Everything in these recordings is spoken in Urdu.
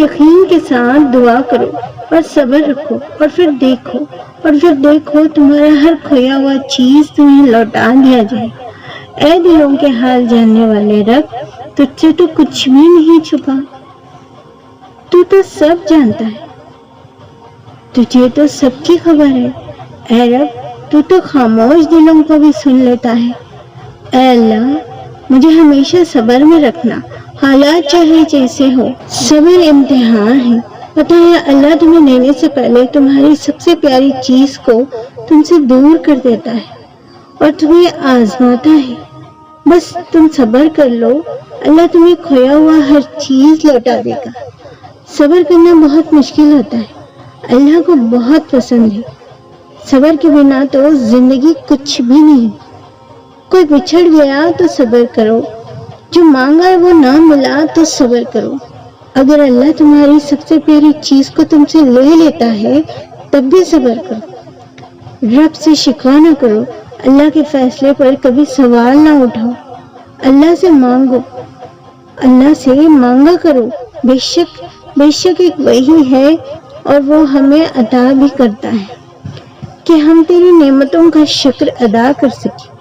یقین کے ساتھ دعا کرو اور صبر رکھو، اور پھر دیکھو تمہارا ہر کھویا ہوا چیز تمہیں لوٹا دیا جائے۔ اے دلوں کے حال جاننے والے رب، تجھ سے تو کچھ بھی نہیں چھپا، تو سب جانتا ہے، تجھے تو سب کی خبر ہے۔ اے رب، تو خاموش دلوں کو بھی سن لیتا ہے۔ اے اللہ، مجھے ہمیشہ صبر میں رکھنا، حالات چاہے جیسے ہو۔ صبر امتحان ہے، پتہ ہے اللہ تمہیں لینے سے پہلے تمہاری سب سے پیاری چیز کو تم سے دور کر دیتا ہے اور تمہیں آزماتا ہے۔ بس تم صبر کر لو، اللہ تمہیں کھویا ہوا ہر چیز لوٹا دے گا۔ صبر کرنا بہت مشکل ہوتا ہے، اللہ کو بہت پسند ہے۔ صبر کے بنا تو زندگی کچھ بھی نہیں۔ کوئی بچھڑ گیا تو صبر کرو، جو مانگا وہ نہ ملا تو صبر کرو۔ اگر اللہ تمہاری سب سے پیاری چیز کو تم سے لے لیتا ہے تب بھی صبر کرو۔ رب سے شکوہ نہ کرو، اللہ کے فیصلے پر کبھی سوال نہ اٹھاؤ۔ اللہ سے مانگو، اللہ سے مانگا کرو، بے شک ایک وہی ہے اور وہ ہمیں عطا بھی کرتا ہے کہ ہم تیری نعمتوں کا شکر ادا کر سکیں۔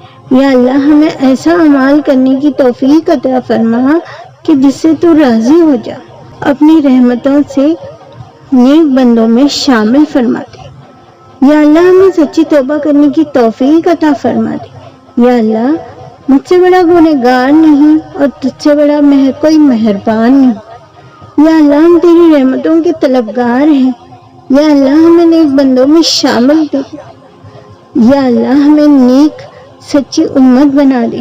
یا اللہ، ہمیں ایسا عمل کرنے کی توفیق عطا فرما کہ جس سے تو راضی ہو جا، اپنی رحمتوں سے نیک بندوں میں شامل فرما دے۔ یا اللہ، ہمیں سچی توبہ کرنے کی توفیق عطا فرما دے۔ یا اللہ، مجھ سے بڑا گنہگار نہیں اور تجھ سے بڑا کوئی مہربان نہیں۔ یا اللہ، ہم تیری رحمتوں کے طلبگار ہیں۔ یا اللہ، ہمیں نیک بندوں میں شامل دے۔ یا اللہ، ہمیں نیک سچی امت بنا دے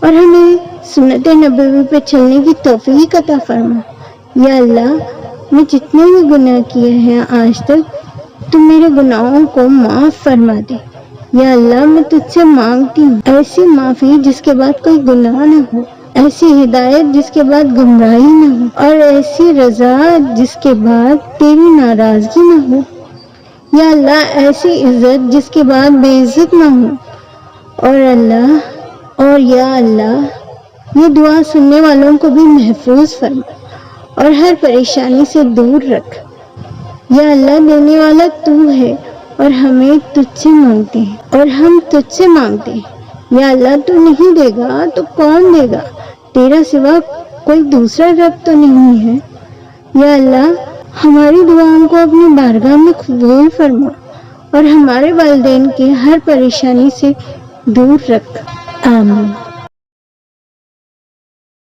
اور ہمیں سنت نبوی پہ چلنے کی توفیق عطا فرما۔ یا اللہ، میں جتنے بھی گناہ کیے ہیں آج تک، تو میرے گناہوں کو معاف فرما دے۔ یا اللہ، میں تجھ سے مانگتی ہوں ایسی معافی جس کے بعد کوئی گناہ نہ ہو، ایسی ہدایت جس کے بعد گمراہی نہ ہو، اور ایسی رضا جس کے بعد تیری ناراضگی نہ ہو۔ یا اللہ، ایسی عزت جس کے بعد بے عزت نہ ہو۔ اور یا اللہ، یہ دعا سننے والوں کو بھی محفوظ فرما اور ہر پریشانی سے دور رکھ۔ یا اللہ، دینے والا تو ہے اور ہمیں تجھ سے مانگتے ہیں اور ہم تجھ سے مانگتے ہیں۔ یا اللہ، تو نہیں دے گا تو کون دے گا؟ تیرا سوا کوئی دوسرا رب تو نہیں ہے۔ یا اللہ، ہماری دعاؤں کو اپنی بارگاہ میں قبول فرما اور ہمارے والدین کے ہر پریشانی سے دور رکھ۔ آمین۔